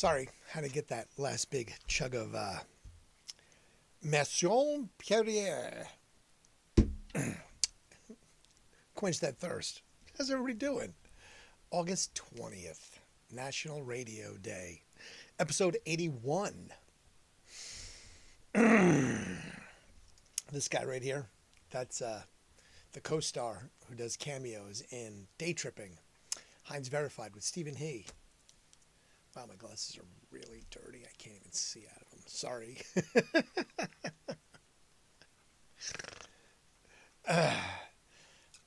Sorry, had to get that last big chug of Masson Perrier. Quench that thirst. How's everybody doing? August 20th, National Radio Day, episode 81. This guy right here, that's the co-star who does cameos in Day Tripping, Heinz Verified with Stephen He. Wow, my glasses are really dirty. I can't even see out of them. Sorry.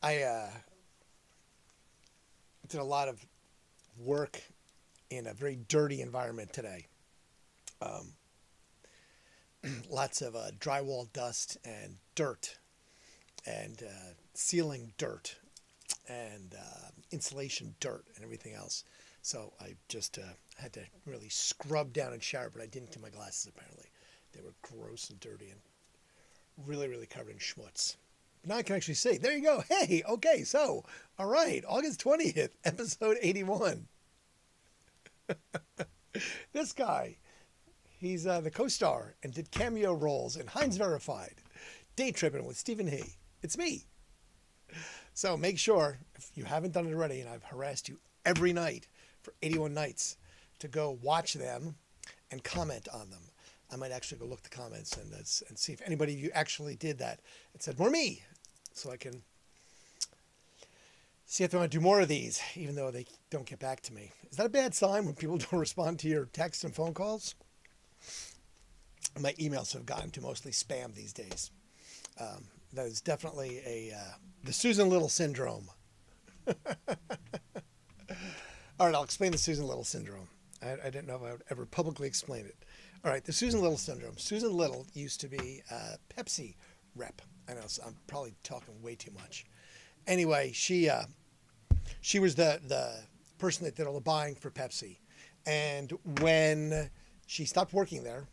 I did a lot of work in a very dirty environment today. Lots of drywall dust and dirt and ceiling dirt and insulation dirt and everything else. So I just had to really scrub down and shower, but I didn't to my glasses apparently. They were gross and dirty and really, really covered in schmutz. Now I can actually see. There you go. Hey, okay, so, all right, August 20th, episode 81. This guy, he's the co-star and did cameo roles in Heinz Verified, Day Tripping with Stephen He. It's me. So make sure, if you haven't done it already, and I've harassed you every night for 81 nights, to go watch them and comment on them. I might actually go look the comments and see if anybody of you actually did that and said, more me, so I can see if they want to do more of these, even though they don't get back to me. Is that a bad sign when people don't respond to your texts and phone calls? My emails have gotten to mostly spam these days. That is definitely the Susan Little syndrome. All right, I'll explain the Susan Little syndrome. I didn't know if I would ever publicly explain it. All right, the Susan Little syndrome. Susan Little used to be a Pepsi rep. I know, so I'm probably talking way too much. Anyway, she was the person that did all the buying for Pepsi. And when she stopped working there,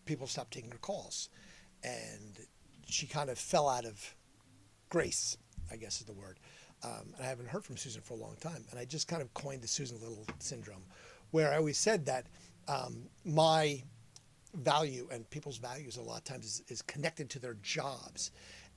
people stopped taking her calls. And she kind of fell out of grace, I guess is the word. And I haven't heard from Susan for a long time. And I just kind of coined the Susan Little syndrome, where I always said that my value and people's values a lot of times is connected to their jobs.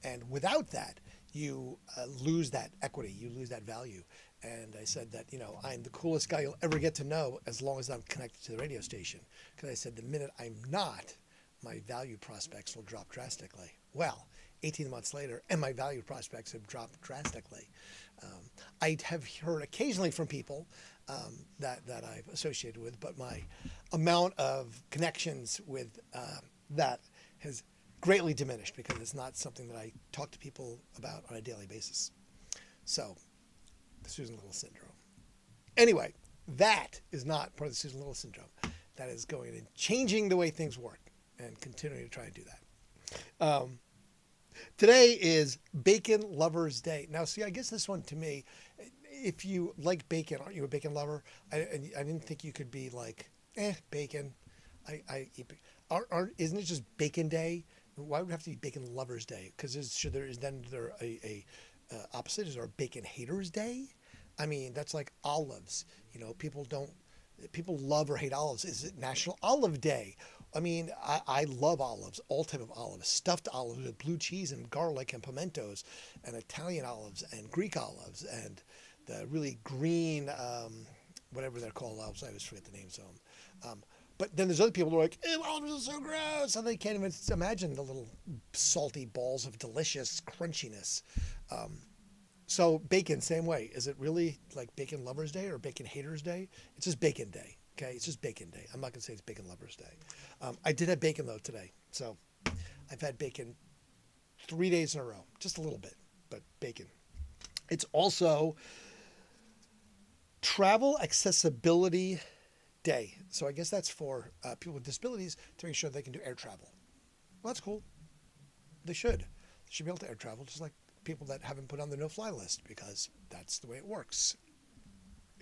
And without that, you lose that equity, you lose that value. And I said that, I'm the coolest guy you'll ever get to know as long as I'm connected to the radio station. Because I said the minute I'm not, my value prospects will drop drastically. Well, 18 months later, and my value prospects have dropped drastically. I have heard occasionally from people that I've associated with, but my amount of connections with that has greatly diminished because it's not something that I talk to people about on a daily basis. So, the Susan Little syndrome. Anyway, that is not part of the Susan Little syndrome. That is going and changing the way things work and continuing to try and do that. Today is Bacon Lovers Day. Now, see, I guess this one to me, if you like bacon, aren't you a bacon lover? I didn't think you could be like, bacon. I eat bacon. Isn't it just Bacon Day? Why would it have to be Bacon Lovers Day? Because is there a opposite? Is there a Bacon Haters Day? I mean, that's like olives. People love or hate olives. Is it National Olive Day? I mean, I love olives, all type of olives, stuffed olives with blue cheese and garlic and pimentos, and Italian olives and Greek olives and the really green, whatever they're called olives. I always forget the names of them. But then there's other people who are like, ew, olives are so gross. And they can't even imagine the little salty balls of delicious crunchiness. So bacon, same way. Is it really like Bacon Lovers Day or Bacon Haters Day? It's just Bacon Day. Okay, it's just Bacon Day. I'm not going to say it's Bacon Lovers Day. I did have bacon, though, today. So I've had bacon 3 days in a row. Just a little bit, but bacon. It's also Travel Accessibility Day. So I guess that's for people with disabilities to make sure they can do air travel. Well, that's cool. They should. They should be able to air travel, just like people that haven't put on the no-fly list, because that's the way it works.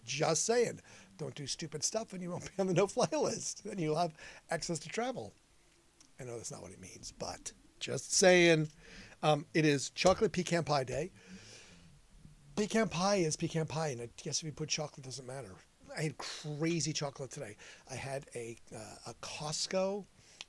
Just saying. Don't do stupid stuff and you won't be on the no-fly list. Then you'll have access to travel. I know that's not what it means, but just saying. It is Chocolate Pecan Pie Day. Pecan pie is pecan pie, and I guess if you put chocolate, it doesn't matter. I had crazy chocolate today. I had a Costco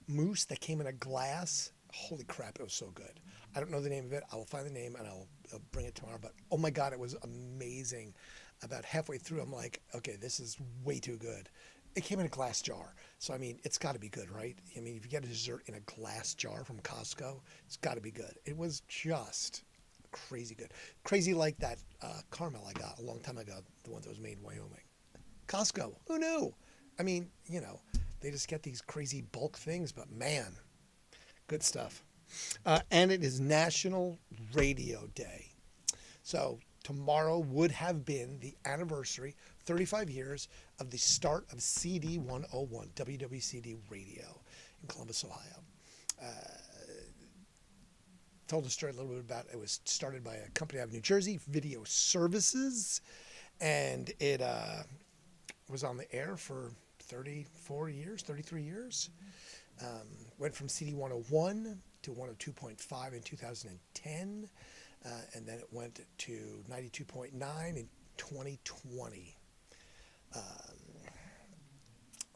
mousse that came in a glass. Holy crap, it was so good. I don't know the name of it. I will find the name and I'll bring it tomorrow. But oh my God, it was amazing. About halfway through, I'm like, okay, this is way too good. It came in a glass jar. So, I mean, it's got to be good, right? I mean, if you get a dessert in a glass jar from Costco, it's got to be good. It was just crazy good. Crazy like that caramel I got a long time ago, the one that was made in Wyoming. Costco, who knew? I mean, they just get these crazy bulk things, but man, good stuff. And it is National Radio Day. So tomorrow would have been the anniversary, 35 years, of the start of CD 101, WWCD Radio in Columbus, Ohio. Told a story a little bit about it. Was started by a company out of New Jersey, Video Services, and it was on the air for 33 years. Went from CD 101 to 102.5 in 2010, and then it went to 92.9 in 2020.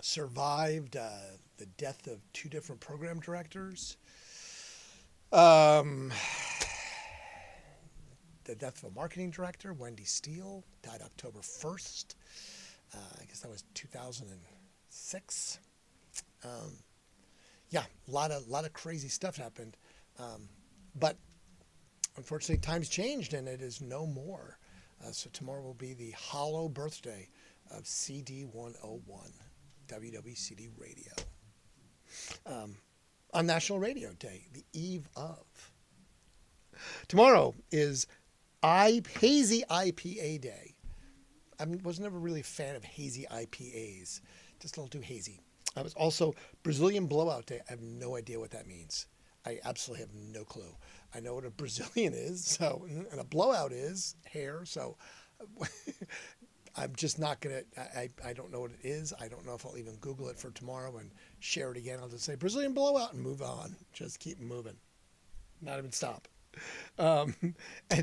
Survived the death of two different program directors. The death of a marketing director, Wendy Steele, died October 1st. I guess that was 2006. Yeah, a lot of crazy stuff happened. But unfortunately, times changed and it is no more. So tomorrow will be the hollow birthday of CD 101, WWCD Radio. On National Radio Day, the eve of. Tomorrow is Hazy IPA Day. I was never really a fan of hazy IPAs. Just a little too hazy. It was also Brazilian Blowout Day. I have no idea what that means. I absolutely have no clue. I know what a Brazilian is, so, and a blowout is hair, so I'm just not going to, I don't know what it is. I don't know if I'll even Google it for tomorrow and share it again. I'll just say Brazilian Blowout and move on. Just keep moving. Not even stop. And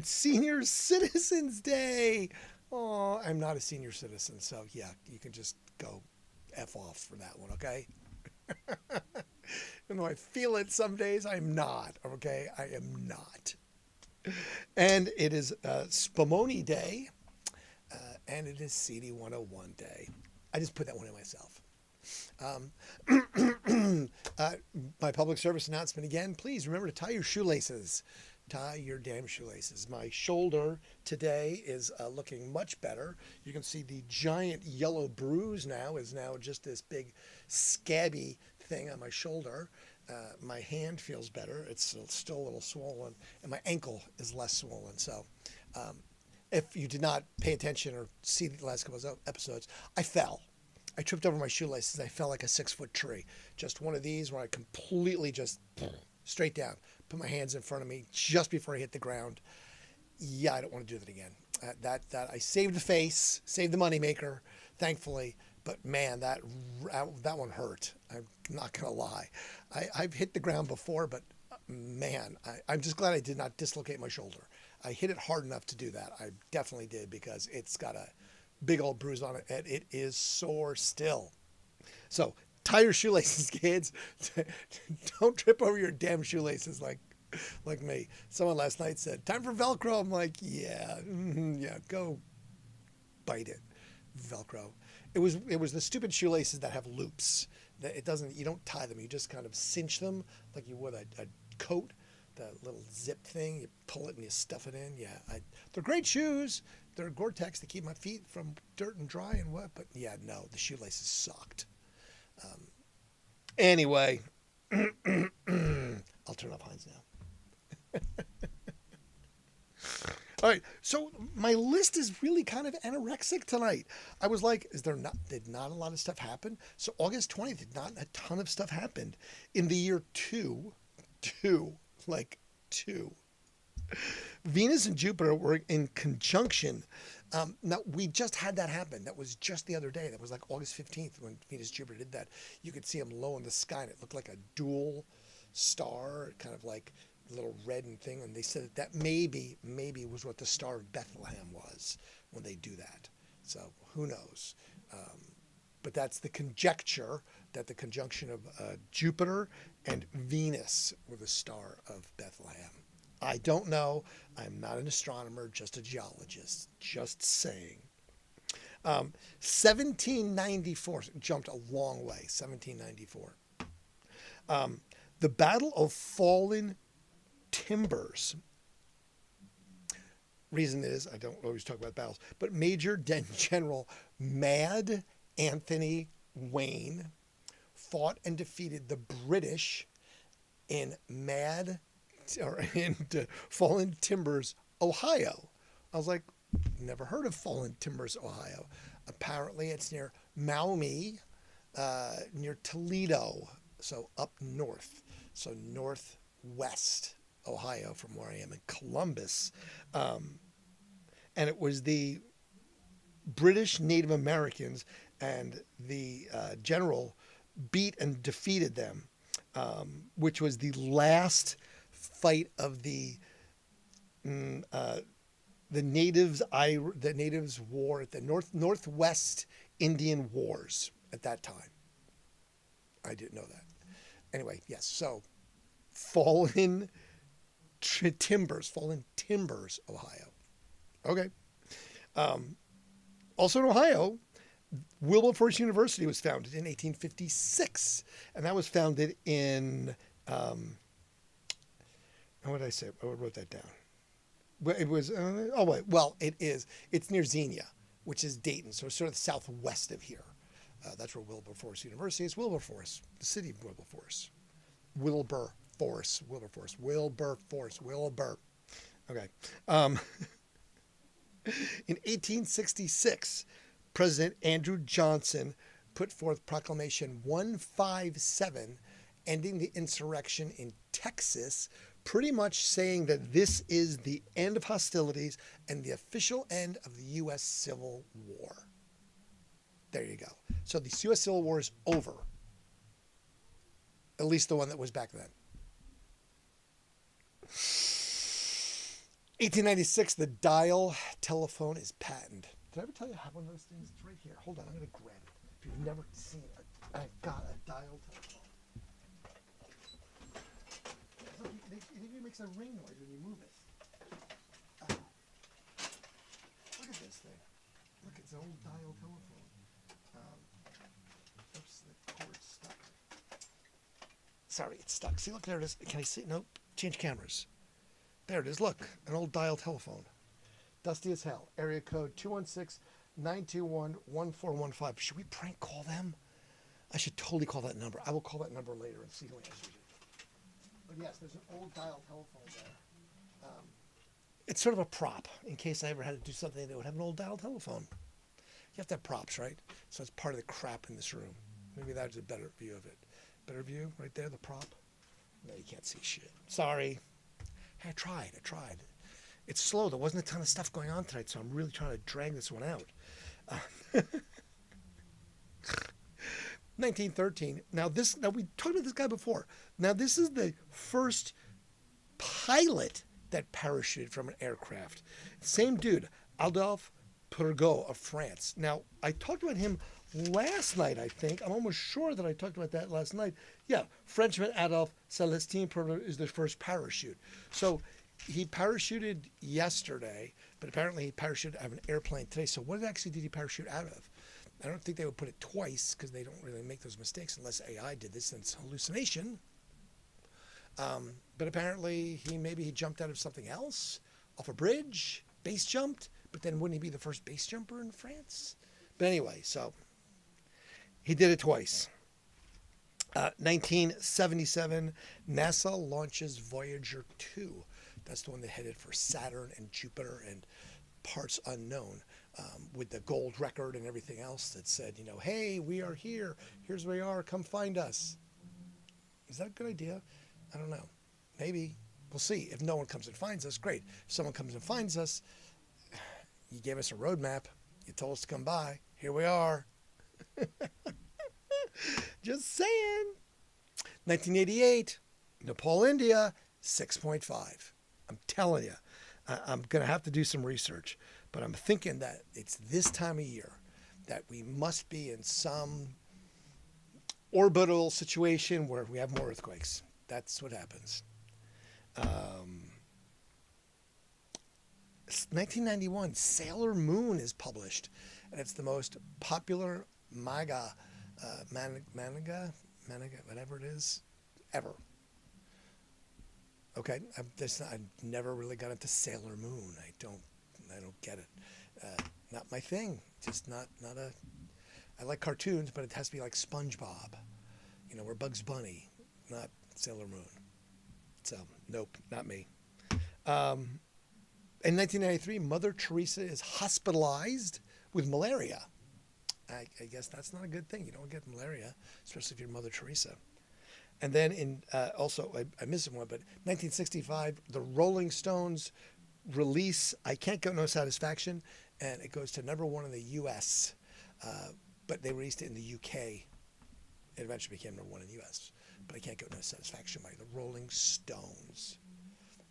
Senior Citizens Day. Oh, I'm not a senior citizen, so yeah, you can just go F off for that one, okay? Even though I feel it some days, I'm not, okay? I am not. And it is Spumoni Day, and it is CD 101 Day. I just put that one in myself. My public service announcement again, please remember to tie your shoelaces. Tie your damn shoelaces. My shoulder today is looking much better. You can see the giant yellow bruise now is now just this big scabby thing on my shoulder. My hand feels better. It's still a little swollen, and my ankle is less swollen. So if you did not pay attention or see the last couple of episodes, I fell. I tripped over my shoelaces. I fell like a 6-foot tree. Just one of these where I completely just straight down, put my hands in front of me just before I hit the ground. Yeah, I don't want to do that again. That I saved the face, saved the moneymaker, thankfully. But man, that one hurt. I'm not gonna lie. I've hit the ground before, but man, I'm just glad I did not dislocate my shoulder. I hit it hard enough to do that. I definitely did because it's got a big old bruise on it and it is sore still. So tie your shoelaces, kids. Don't trip over your damn shoelaces like me. Someone last night said, "Time for Velcro." I'm like, yeah, go bite it, Velcro. It was the stupid shoelaces that have loops. That you don't tie them. You just kind of cinch them like you would a coat. The little zip thing, you pull it and you stuff it in. Yeah, they're great shoes. They're Gore-Tex to keep my feet from dirt and dry and wet. But yeah, no, the shoelaces sucked. Anyway, I'll turn off Heinz now. All right, so my list is really kind of anorexic tonight. I was like, did not a lot of stuff happen? So August 20th, did not a ton of stuff happened. In the year two. Venus and Jupiter were in conjunction. Now, we just had that happen. That was just the other day. That was like August 15th when Venus and Jupiter did that. You could see them low in the sky, and it looked like a dual star, kind of like a little red and thing. And they said that maybe was what the Star of Bethlehem was when they do that. So who knows? But that's the conjecture that the conjunction of Jupiter and Venus were the star of Bethlehem. I don't know. I'm not an astronomer, just a geologist. Just saying. 1794, jumped a long way, 1794. The Battle of Fallen Timbers. Reason is, I don't always talk about battles, but Major General Mad Anthony Wayne fought and defeated the British in Fallen Timbers, Ohio. I was like, never heard of Fallen Timbers, Ohio. Apparently it's near Maumee, near Toledo, so up north, so northwest Ohio from where I am in Columbus. And it was the British Native Americans and the general beat and defeated them, which was the last fight of the natives war at the Northwest Indian Wars at that time. I didn't know that. Anyway, yes. So, Fallen Timbers, Ohio. Okay. Also in Ohio, Wilberforce University was founded in 1856, and that was founded in. What did I say? I wrote that down. It was. It's near Xenia, which is Dayton, so it's sort of southwest of here. That's where Wilberforce University is. Wilberforce, the city of Wilberforce. Wilbur. Okay. In 1866, President Andrew Johnson put forth Proclamation 157, ending the insurrection in Texas, pretty much saying that this is the end of hostilities and the official end of the U.S. Civil War. There you go. So the U.S. Civil War is over. At least the one that was back then. 1896, the dial telephone is patented. Did I ever tell you I have one of those things? It's right here. Hold on, I'm going to grab it. If you've never seen it, I've got a dial telephone. It even makes a ring noise when you move it. Look at this thing. Look, it's an old dial telephone. Oops, the cord's stuck. Sorry, it's stuck. See, look, there it is. Can I see it? Nope. Change cameras. There it is. Look, an old dial telephone. Dusty as hell. Area code 216-921-1415. Should we prank call them? I should totally call that number. I will call that number later and see who answers it. But yes, there's an old dial telephone there. It's sort of a prop in case I ever had to do something that would have an old dial telephone. You have to have props, right? So it's part of the crap in this room. Maybe that's a better view of it. Better view right there, the prop. No, you can't see shit. Sorry. I tried. It's slow. There wasn't a ton of stuff going on tonight, so I'm really trying to drag this one out. 1913. Now we talked about this guy before. Now this is the first pilot that parachuted from an aircraft. Same dude, Adolphe Purgot of France. Now I talked about him last night, I think. I'm almost sure that I talked about that last night. Yeah, Frenchman Adolphe Celestin Purgot is the first parachute. So he parachuted yesterday, but apparently he parachuted out of an airplane today. So what actually did he parachute out of? I don't think they would put it twice because they don't really make those mistakes unless AI did this and it's hallucination. But apparently he jumped out of something else, off a bridge, base jumped, but then wouldn't he be the first base jumper in France? But anyway, so he did it twice. 1977, NASA launches Voyager 2. That's the one that headed for Saturn and Jupiter and parts unknown, with the gold record and everything else that said, hey, we are here. Here's where we are. Come find us. Is that a good idea? I don't know. Maybe. We'll see. If no one comes and finds us, great. If someone comes and finds us, you gave us a roadmap. You told us to come by. Here we are. Just saying. 1988, Nepal, India, 6.5. I'm telling you, I'm going to have to do some research, but I'm thinking that it's this time of year that we must be in some orbital situation where we have more earthquakes. That's what happens. 1991, Sailor Moon is published, and it's the most popular manga, whatever it is, ever. Okay, I've never really got into Sailor Moon. I don't get it. Not my thing. Just not a. I like cartoons, but it has to be like SpongeBob, or Bugs Bunny, not Sailor Moon. So nope, not me. In 1993, Mother Teresa is hospitalized with malaria. I guess that's not a good thing. You don't get malaria, especially if you're Mother Teresa. And then also, I missed one, but 1965, the Rolling Stones release I Can't Get No Satisfaction, and it goes to #1 in the U.S., but they released it in the U.K. It eventually became #1 in the U.S., but I Can't Get No Satisfaction by the Rolling Stones.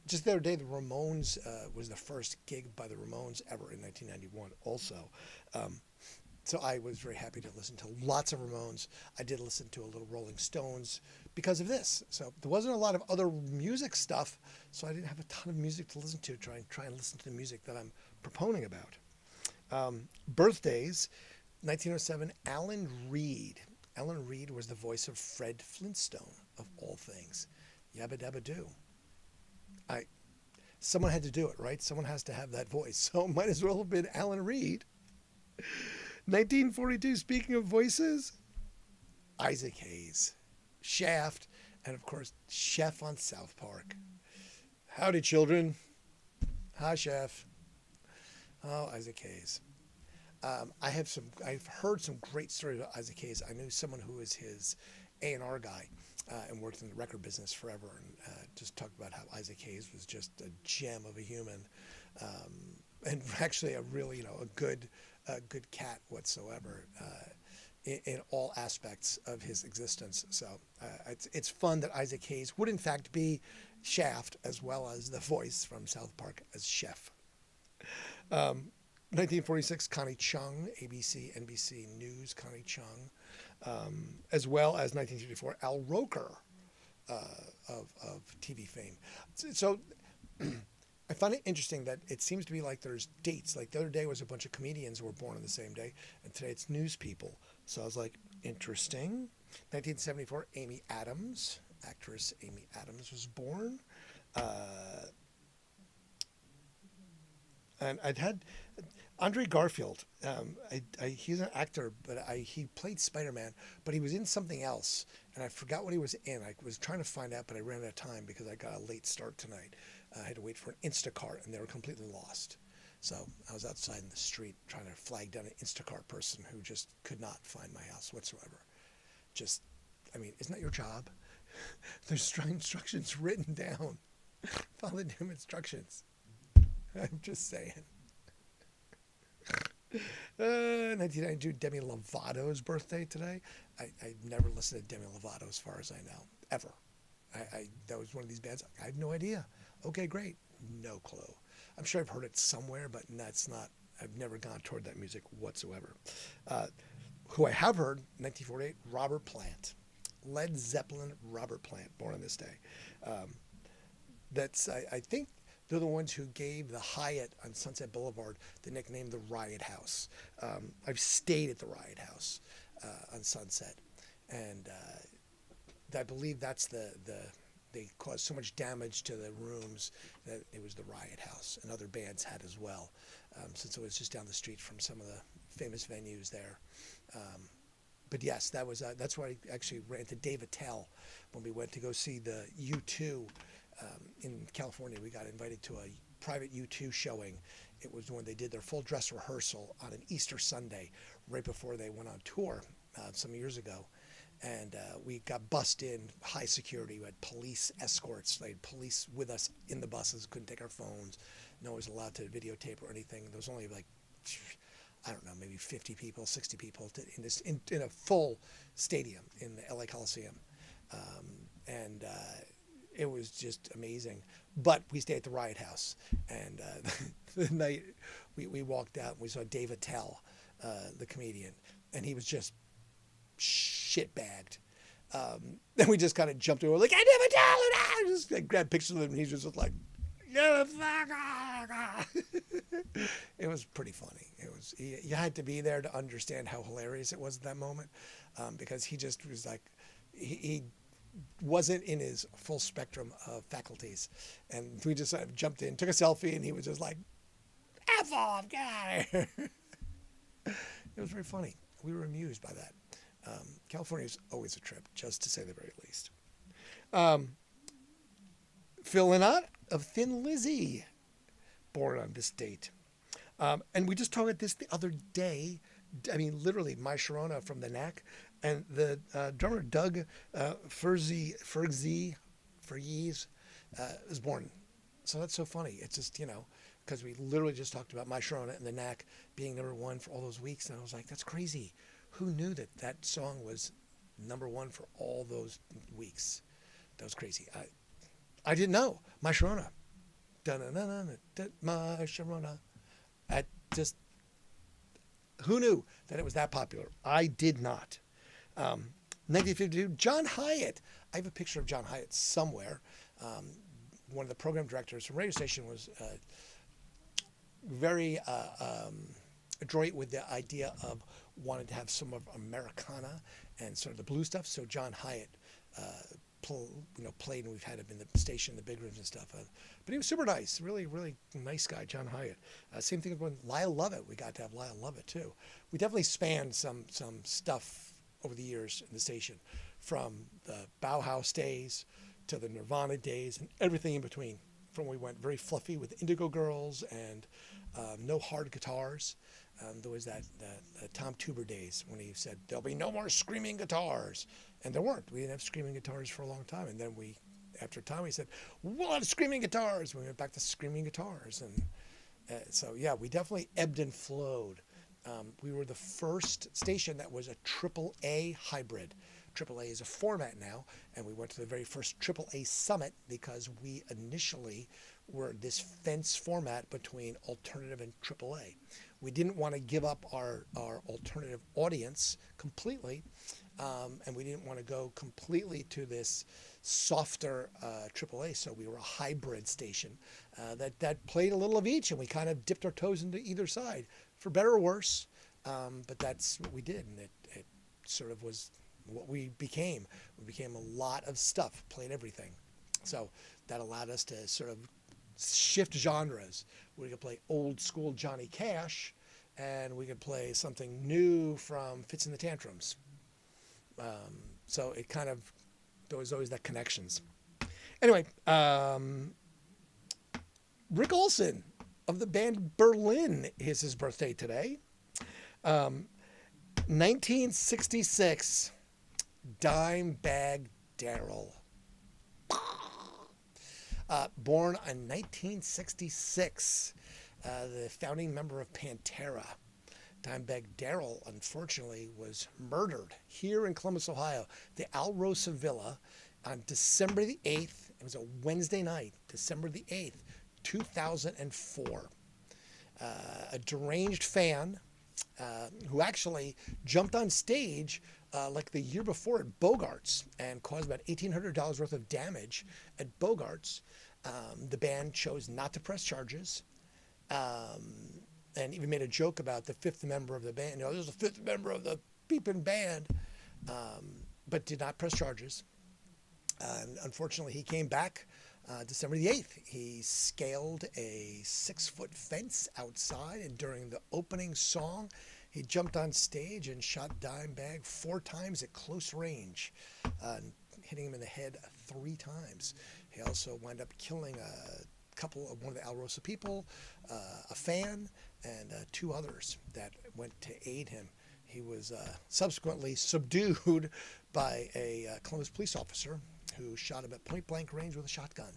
Just the other day, the Ramones was the first gig by the Ramones ever in 1991 also. So I was very happy to listen to lots of Ramones. I did listen to a little Rolling Stones because of this. So there wasn't a lot of other music stuff, so I didn't have a ton of music to listen to, try and listen to the music that I'm proponing about. Birthdays, 1907, Alan Reed. Alan Reed was the voice of Fred Flintstone, of all things. Yabba Dabba Doo. Someone had to do it, right? Someone has to have that voice, so it might as well have been Alan Reed. 1942, speaking of voices, Isaac Hayes, Shaft, and of course, Chef on South Park. Howdy, children. Hi, Chef. Oh, Isaac Hayes. I've heard some great stories about Isaac Hayes. I knew someone who was his A&R guy and worked in the record business forever, and just talked about how Isaac Hayes was just a gem of a human, and actually a really, a good cat whatsoever in all aspects of his existence. So it's fun that Isaac Hayes would in fact be Shaft as well as the voice from South Park as Chef. 1946, Connie Chung, ABC, NBC News, Connie Chung, as well as 1954, Al Roker of TV fame. So I find it interesting that it seems to be like there's dates. Like the other day was a bunch of comedians who were born on the same day, and today it's news people. So I was like, interesting. 1974, Amy Adams, actress Amy Adams was born. And I'd had Andre Garfield. He's an actor, but he played Spider-Man, but he was in something else, and I forgot what he was in. I was trying to find out, but I ran out of time because I got a late start tonight. I had to wait for an Instacart, and they were completely lost. So I was outside in the street trying to flag down an Instacart person who just could not find my house whatsoever. Isn't that your job? There's instructions written down. Follow the damn instructions. I'm just saying. 1992, Demi Lovato's birthday today. I never listened to Demi Lovato as far as I know, ever. That was one of these bands. I have no idea. Okay, great. No clue. I'm sure I've heard it somewhere, but I've never gone toward that music whatsoever. Who I have heard, 1948, Robert Plant. Led Zeppelin, Robert Plant, born on this day. I think they're the ones who gave the Hyatt on Sunset Boulevard the nickname the Riot House. I've stayed at the Riot House on Sunset, and I believe that's they caused so much damage to the rooms that it was the Riot House, and other bands had as well, since it was just down the street from some of the famous venues there. But yes, that's where I actually ran into Dave Attell when we went to go see the U2 in California. We got invited to a private U2 showing. It was when they did their full dress rehearsal on an Easter Sunday right before they went on tour some years ago. And we got bussed in, high security. We had police escorts. They had police with us in the buses, couldn't take our phones. No one was allowed to videotape or anything. There was only maybe 50 people, 60 people in a full stadium in the LA Coliseum. It was just amazing. But we stayed at the Riot House, and the night we walked out and we saw Dave Attell, the comedian, and he was just shitbagged. Then we just kind of jumped over like, I never tell you that. Just like, grabbed pictures of him, and he's just like, you're a fucker. It was pretty funny. It was, you had to be there to understand how hilarious it was at that moment, because he just was like, he wasn't in his full spectrum of faculties, and we just jumped in, took a selfie, and he was just like, F off, get out of here. It was very funny. We were amused by that. California is always a trip, just to say the very least. Phil Lynott of Thin Lizzy, born on this date. And we just talked about this the other day. I mean, literally, My Sharona from the Knack, and the drummer Doug Fergies was born. So that's so funny. It's just, because we literally just talked about My Sharona and the Knack being number one for all those weeks, and I was like, that's crazy. Who knew that song was number one for all those weeks? That was crazy. I didn't know. My Sharona. My Sharona. Who knew that it was that popular? I did not. 1952, John Hyatt. I have a picture of John Hyatt somewhere. One of the program directors from radio station was very adroit with the idea of wanting to have some of Americana and sort of the blues stuff. So John Hyatt played, and we've had him in the station, the big rooms and stuff. But he was super nice, really, really nice guy, John Hyatt. Same thing with Lyle Lovett. We got to have Lyle Lovett too. We definitely spanned some stuff over the years in the station, from the Bauhaus days to the Nirvana days and everything in between. From when we went very fluffy with Indigo Girls and no hard guitars. There was that Tom Tuber days when he said, there'll be no more screaming guitars. And there weren't. We didn't have screaming guitars for a long time. And then after a time, we said, we'll have screaming guitars. We went back to screaming guitars. And so, yeah, we definitely ebbed and flowed. We were the first station that was a AAA hybrid. AAA is a format now, and we went to the very first AAA summit because we initially were this fence format between alternative and AAA. We didn't want to give up our alternative audience completely, and we didn't want to go completely to this softer AAA, so we were a hybrid station that played a little of each, and we kind of dipped our toes into either side, for better or worse, but that's what we did, and it sort of was what we became. We became a lot of stuff, played everything. So that allowed us to sort of shift genres. We could play old school Johnny Cash, and we could play something new from Fitz and the Tantrums. So it kind of, there was always that connections. Anyway, Rick Olson of the band Berlin is his birthday today. 1966, Dimebag Darrell. Born in 1966, the founding member of Pantera. Dimebag Darrell, unfortunately, was murdered here in Columbus, Ohio, the Alrosa Villa, on December the 8th. It was a Wednesday night, December the 8th, 2004. A deranged fan who actually jumped on stage like the year before at Bogart's and caused about $1,800 worth of damage at Bogart's. The band chose not to press charges, and even made a joke about the fifth member of the band. This is the fifth member of the beeping band, but did not press charges. And unfortunately, he came back December the 8th. He scaled a 6-foot fence outside, and during the opening song, he jumped on stage and shot Dimebag 4 times at close range, hitting him in the head 3 times. He also wound up killing one of the Alrosa people, a fan, and 2 others that went to aid him. He was subsequently subdued by a Columbus police officer who shot him at point-blank range with a shotgun.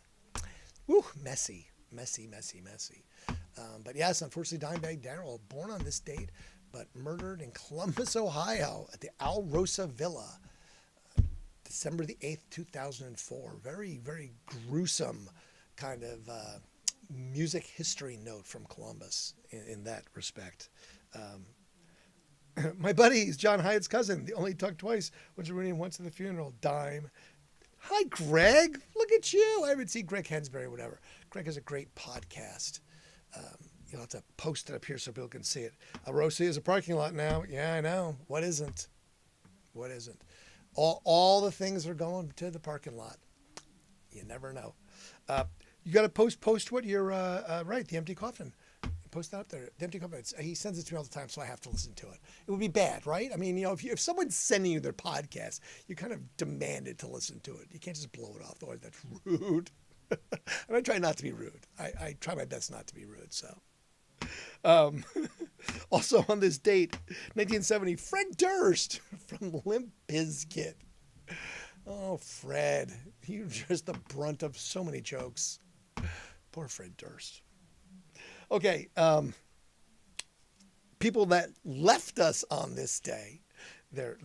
Woo, messy. But yes, unfortunately, Dimebag Darrell, born on this date, but murdered in Columbus, Ohio, at the Alrosa Villa, December the 8th, 2004. Very, very gruesome kind of music history note from Columbus in that respect. My buddy is John Hyatt's cousin. They only talked twice. Went to reunion, once at the funeral. Dime. Hi, Greg. Look at you. I haven't seen Greg Hensbury or whatever. Greg has a great podcast. You'll have to post it up here so people can see it. Rosie is a parking lot now. Yeah, I know. What isn't? What isn't? All the things are going to the parking lot. You never know. You got to post what you're right. The empty coffin. Post that up there. The empty coffin. He sends it to me all the time, so I have to listen to it. It would be bad, right? I mean, if someone's sending you their podcast, you kind of demand it to listen to it. You can't just blow it off. Otherwise, that's rude. And I try not to be rude. I try my best not to be rude. So, also on this date, 1970, Fred Durst from Limp Bizkit. Oh, Fred, you're just the brunt of so many jokes. Poor Fred Durst. Okay, people that left us on this day, their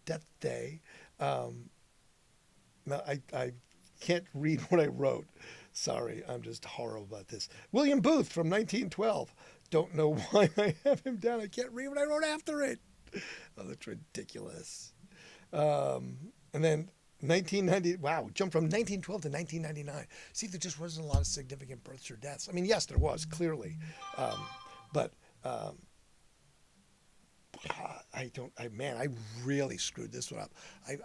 death day. Now I can't read what I wrote. Sorry, I'm just horrible about this. William Booth from 1912. Don't know why I have him down. I can't read what I wrote after it. Oh, that's ridiculous. And then 1990, wow, jumped from 1912 to 1999. See, there just wasn't a lot of significant births or deaths. I mean, yes, there was, clearly. But I really screwed this one up.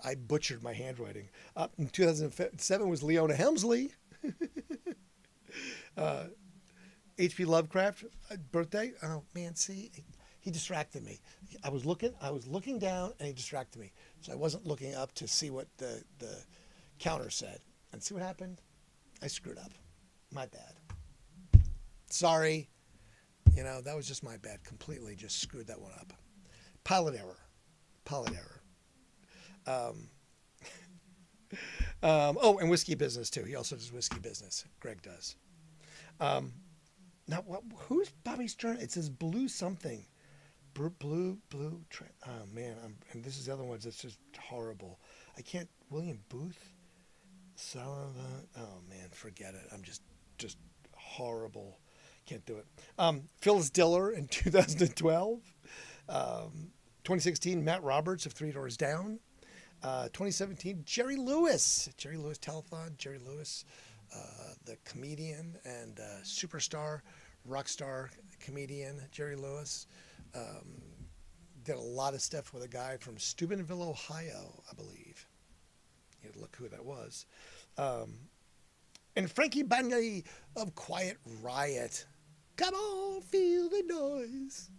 I butchered my handwriting. In 2007 was Leona Helmsley. H.P. Lovecraft birthday. Oh man, see, he distracted me. I was looking down, and he distracted me. So I wasn't looking up to see what the counter said. And see what happened? I screwed up. My bad. Sorry. That was just my bad. Completely just screwed that one up. Pilot error. And whiskey business too. He also does whiskey business. Greg does. Now, who's Bobby Stern? It says Blue something. Blue. Oh man, and this is the other ones that's just horrible. I can't. William Booth. Sullivan. Oh man, forget it. I'm just horrible. Can't do it. Phyllis Diller in 2012. 2016, Matt Roberts of Three Doors Down. 2017, Jerry Lewis Telethon. Jerry Lewis, the comedian and superstar, rock star comedian, Jerry Lewis. Did a lot of stuff with a guy from Steubenville, Ohio, I believe. You had to look who that was. And Frankie Banali of Quiet Riot. Come on, feel the noise.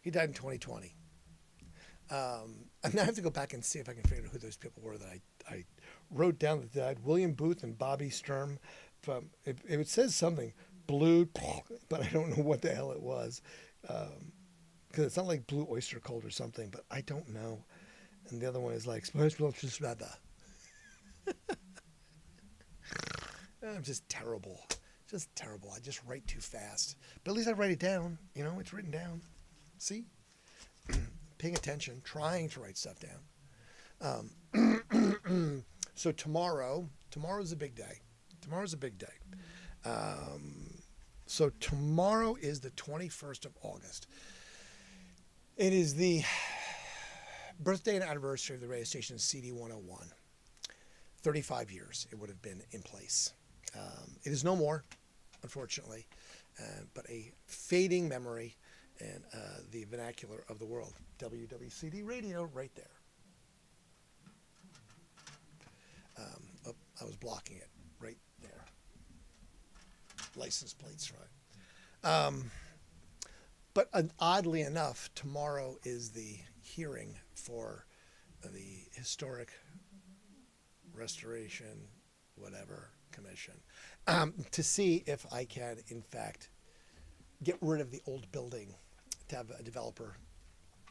He died in 2020. And now I have to go back and see if I can figure out who those people were that I wrote down that died. William Booth and Bobby Sturm. It says something, blue, but I don't know what the hell it was. Because it's not like Blue Oyster Cult or something, but I don't know. And the other one is like, I'm just terrible. Just terrible. I just write too fast. But at least I write it down. It's written down. See? Paying attention, trying to write stuff down. So tomorrow's a big day. So tomorrow is the 21st of August. It is the birthday and anniversary of the radio station CD 101. 35 years it would have been in place. It is no more, unfortunately, but a fading memory in the vernacular of the world. WWCD radio right there. I was blocking it right there. License plates, right. But oddly enough, tomorrow is the hearing for the Historic Restoration, whatever, Commission, to see if I can, in fact, get rid of the old building to have a developer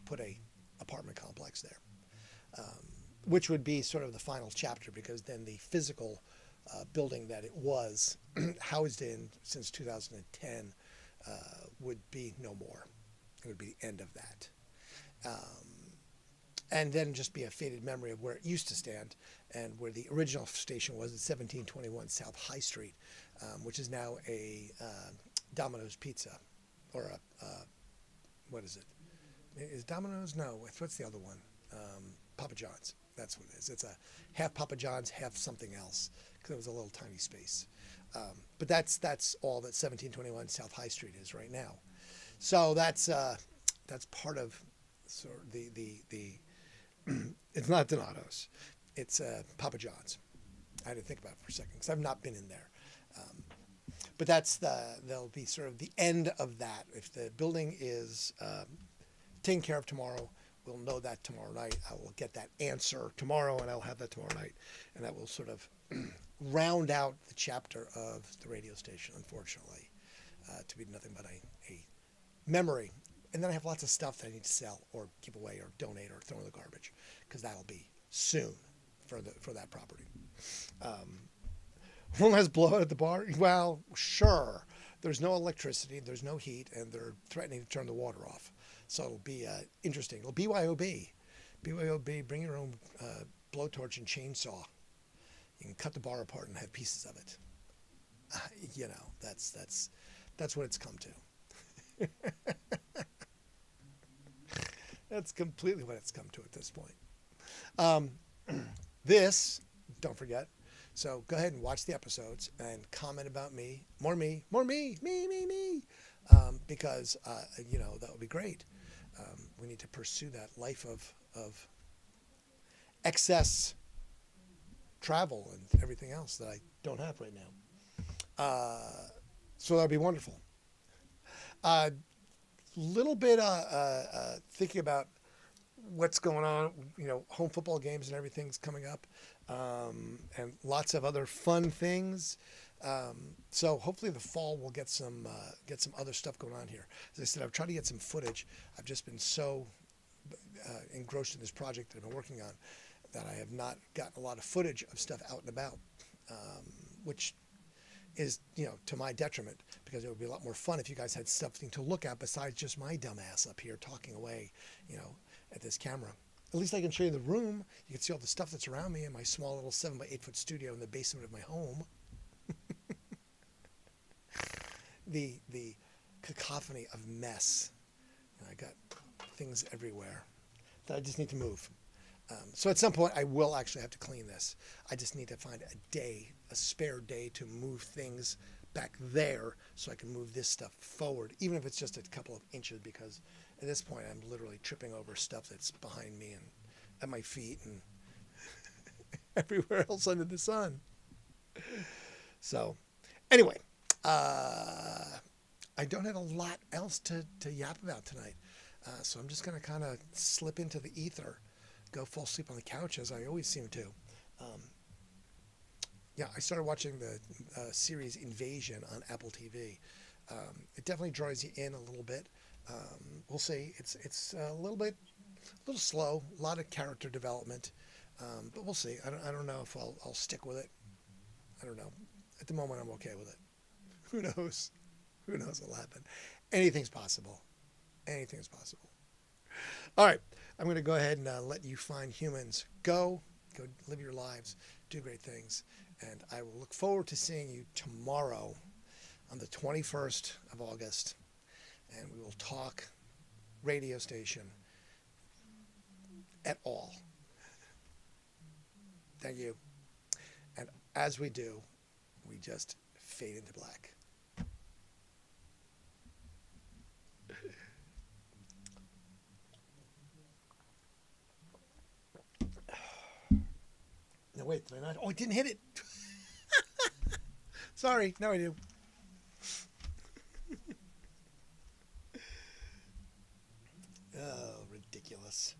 put a apartment complex there, which would be sort of the final chapter, because then the physical building that it was housed in since 2010 would be no more. It would be the end of that. And then just be a faded memory of where it used to stand and where the original station was at 1721 South High Street, which is now a Domino's Pizza, or a what is it? Is Domino's? No. What's the other one? Papa John's. That's what it is. It's a half Papa John's, half something else, because it was a little tiny space. But that's all that 1721 South High Street is right now. So that's part of sort of the it's not Donato's, it's Papa John's. I had to think about it for a second because I've not been in there. But there'll be sort of the end of that. If the building is taken care of tomorrow, we'll know that tomorrow night. I will get that answer tomorrow, and I'll have that tomorrow night. And that will sort of round out the chapter of the radio station, unfortunately, to be nothing but a memory. And then I have lots of stuff that I need to sell or give away or donate or throw in the garbage, because that'll be soon for that property. One last blowout at the bar? Well, sure. There's no electricity, there's no heat, and they're threatening to turn the water off. So it'll be interesting. It'll BYOB. BYOB, bring your own blowtorch and chainsaw. You can cut the bar apart and have pieces of it. That's what it's come to. That's completely what it's come to at this point. This, don't forget. So go ahead and watch the episodes and comment about me. More me. Because, that would be great. We need to pursue that life of excess travel and everything else that I don't have right now. So that'd be wonderful. Little bit thinking about what's going on, home football games and everything's coming up, and lots of other fun things. So hopefully the fall we'll get some other stuff going on here. As I said, I've tried to get some footage. I've just been so engrossed in this project that I've been working on that I have not gotten a lot of footage of stuff out and about, which is, to my detriment, because it would be a lot more fun if you guys had something to look at besides just my dumb ass up here talking away, at this camera. At least I can show you the room. You can see all the stuff that's around me in my small little 7 by 8 foot studio in the basement of my home. The cacophony of mess. I got things everywhere that I just need to move. So at some point I will actually have to clean this. I just need to find a spare day to move things back there so I can move this stuff forward, even if it's just a couple of inches, because at this point I'm literally tripping over stuff that's behind me and at my feet and everywhere else under the sun. So anyway, I don't have a lot else to yap about tonight. So I'm just going to kind of slip into the ether, go fall asleep on the couch as I always seem to. I started watching the series Invasion on Apple TV. It definitely draws you in a little bit. We'll see. It's a little slow, a lot of character development, but we'll see. I don't know if I'll stick with it. I don't know. At the moment, I'm okay with it. Who knows? Who knows what'll happen? Anything's possible. Anything's possible. All right. I'm going to go ahead and let you find humans. Go live your lives. Do great things. And I will look forward to seeing you tomorrow on the 21st of August. And we will talk radio station at all. Thank you. And as we do, we just fade into black. No, wait, did I not? Oh, I didn't hit it. Sorry, now I do. Oh, ridiculous.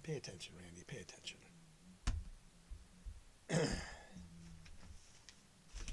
Pay attention, Randy, pay attention.